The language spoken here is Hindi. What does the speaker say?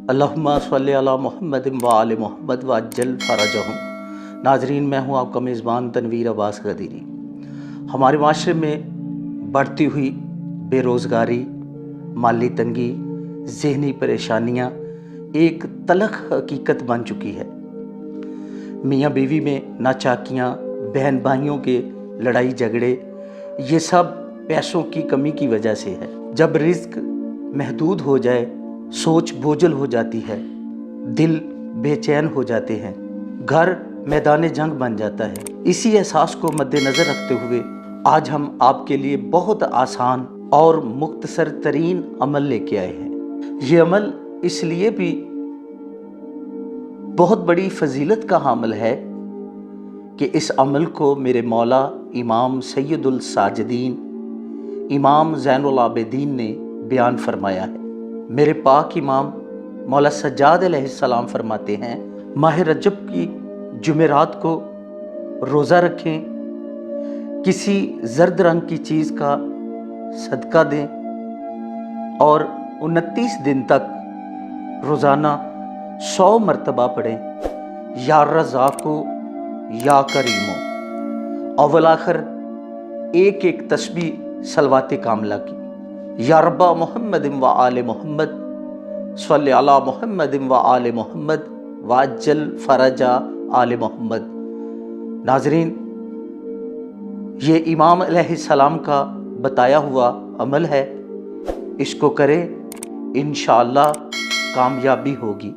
अल्लाहुम्मा सल्ली अला मुहम्मद व आले मुहम्मद व अज्जल फ़रजहुम। नाज़रीन, मैं हूँ आपका मेज़बान तनवीर अब्बास ग़दीरी। हमारे माशरे में बढ़ती हुई बेरोज़गारी, माली तंगी, ज़हनी परेशानियाँ एक तलख़ हकीकत बन चुकी है। मियाँ बीवी में नाचाकियाँ, बहन भाइयों के लड़ाई झगड़े, ये सब पैसों की कमी की वजह से है। जब रिज़्क महदूद हो जाए, सोच बोझल हो जाती है, दिल बेचैन हो जाते हैं, घर मैदान जंग बन जाता है। इसी एहसास को मद्देनज़र रखते हुए आज हम आपके लिए बहुत आसान और मुख्तसर तरीन अमल लेके आए हैं। ये अमल इसलिए भी बहुत बड़ी फजीलत का हामिल है कि इस अमल को मेरे मौला इमाम सैयदुल साजिदीन, इमाम ज़ैनुल आबिदीन ने बयान फरमाया है। मेरे पाक इमाम मौला सज्जाद अलैहिस्सलाम फरमाते हैं, माह रजब की जुमेरात को रोज़ा रखें, किसी जर्द रंग की चीज़ का सदका दें और 29 दिन तक रोज़ाना 100 मरतबा पढ़ें, या रज़ाक़ो या करीमो। अव्वल आखिर एक एक तस्बीह सलवात कामला की, या रब्बा मुहम्मद व आले मुहम्मद सल्ली अला मुहम्मद व आले मुहम्मद व अज्जल फ़रजा आले मुहम्मद। नाज़रीन, ये इमाम अलैहिस्सलाम का बताया हुआ अमल है, इसको करें, इंशाअल्लाह कामयाबी होगी।